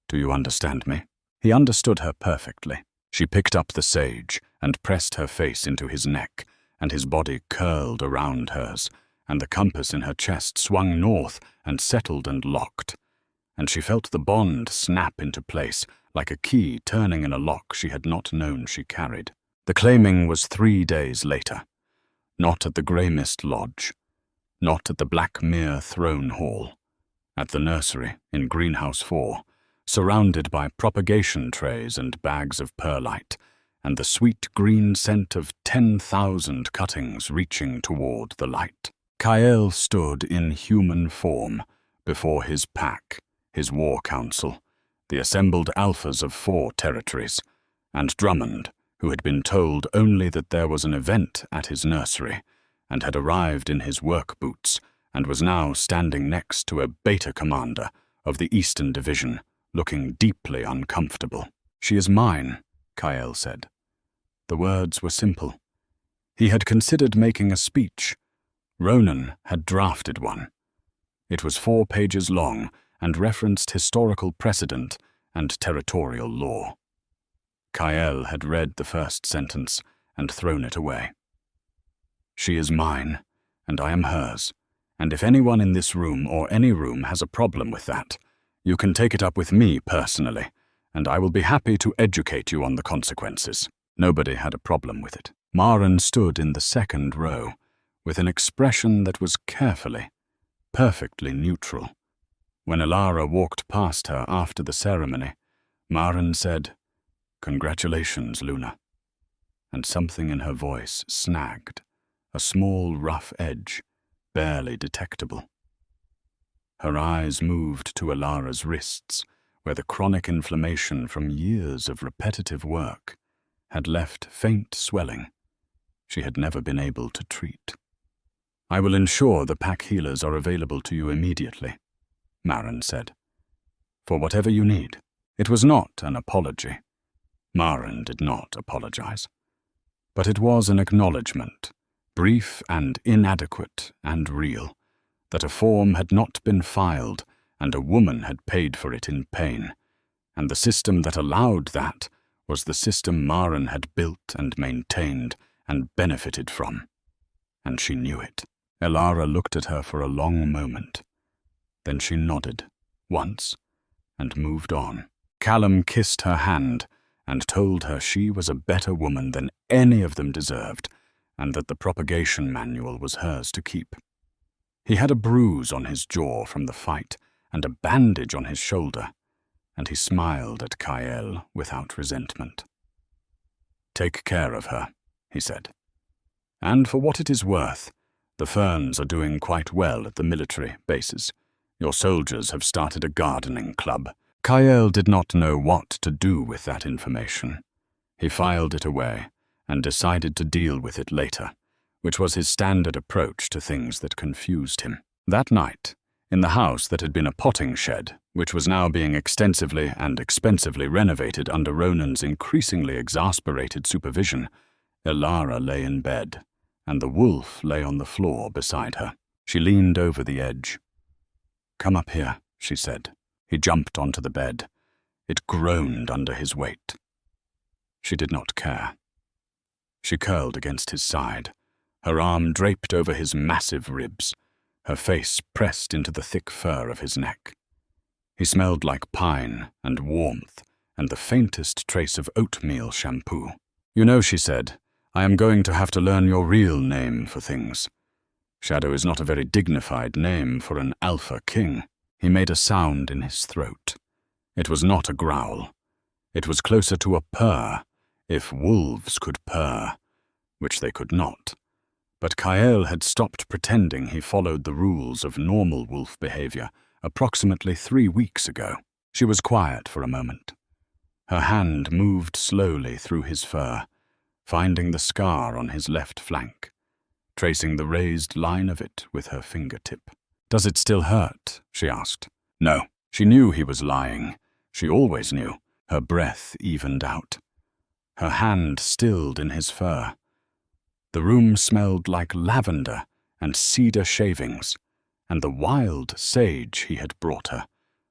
Do you understand me?" He understood her perfectly. She picked up the sage and pressed her face into his neck, and his body curled around hers, and the compass in her chest swung north and settled and locked, and she felt the bond snap into place like a key turning in a lock she had not known she carried. The claiming was 3 days later, not at the Grey Mist Lodge, not at the Black Mere Throne Hall, at the nursery in Greenhouse 4, surrounded by propagation trays and bags of perlite, and the sweet green scent of 10,000 cuttings reaching toward the light. Kael stood in human form before his pack, his war council, the assembled alphas of 4 territories, and Drummond, who had been told only that there was an event at his nursery, and had arrived in his work boots, and was now standing next to a beta commander of the Eastern Division, looking deeply uncomfortable. "She is mine," Kael said. The words were simple. He had considered making a speech. Ronan had drafted one. It was 4 pages long and referenced historical precedent and territorial law. Kael had read the first sentence and thrown it away. "She is mine, and I am hers, and if anyone in this room or any room has a problem with that, you can take it up with me personally, and I will be happy to educate you on the consequences." Nobody had a problem with it. Maren stood in the second row, with an expression that was carefully, perfectly neutral. When Elara walked past her after the ceremony, Maren said, "Congratulations, Luna." And something in her voice snagged, a small rough edge, barely detectable. Her eyes moved to Elara's wrists, where the chronic inflammation from years of repetitive work had left faint swelling she had never been able to treat. "I will ensure the pack healers are available to you immediately," Maren said, "for whatever you need." It was not an apology. Maren did not apologize. But it was an acknowledgement, brief and inadequate and real, that a form had not been filed and a woman had paid for it in pain, and the system that allowed that was the system Maren had built and maintained and benefited from, and she knew it. Elara looked at her for a long moment. Then she nodded, once, and moved on. Callum kissed her hand and told her she was a better woman than any of them deserved, and that the propagation manual was hers to keep. He had a bruise on his jaw from the fight and a bandage on his shoulder, and he smiled at Kael without resentment. "Take care of her," he said. "And for what it is worth, the Ferns are doing quite well at the military bases. Your soldiers have started a gardening club." Kael did not know what to do with that information. He filed it away and decided to deal with it later, which was his standard approach to things that confused him. That night, in the house that had been a potting shed, which was now being extensively and expensively renovated under Ronan's increasingly exasperated supervision, Elara lay in bed, and the wolf lay on the floor beside her. She leaned over the edge. "Come up here," she said. He jumped onto the bed. It groaned under his weight. She did not care. She curled against his side, her arm draped over his massive ribs, her face pressed into the thick fur of his neck. He smelled like pine and warmth and the faintest trace of oatmeal shampoo. "You know," she said, "I am going to have to learn your real name for things. Shadow is not a very dignified name for an alpha king." He made a sound in his throat. It was not a growl. It was closer to a purr, if wolves could purr, which they could not. But Kael had stopped pretending he followed the rules of normal wolf behavior approximately 3 weeks ago. She was quiet for a moment. Her hand moved slowly through his fur, finding the scar on his left flank, tracing the raised line of it with her fingertip. "Does it still hurt?" she asked. No. She knew he was lying. She always knew. Her breath evened out. Her hand stilled in his fur. The room smelled like lavender and cedar shavings, and the wild sage he had brought her,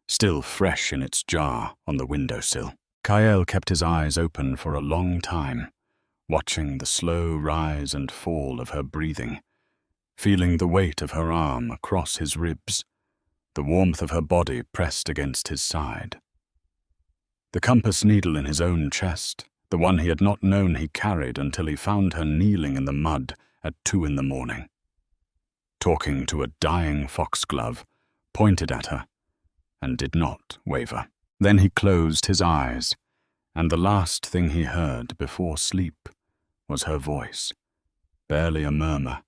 still fresh in its jar on the windowsill. Kael kept his eyes open for a long time, watching the slow rise and fall of her breathing, feeling the weight of her arm across his ribs, the warmth of her body pressed against his side. The compass needle in his own chest, the one he had not known he carried until he found her kneeling in the mud at 2 a.m, talking to a dying foxglove, pointed at her, and did not waver. Then he closed his eyes, and the last thing he heard before sleep was her voice, barely a murmur,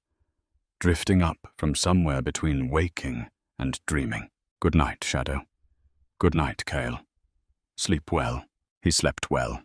drifting up from somewhere between waking and dreaming. Good night, Shadow. Good night, Kale. Sleep well. He slept well.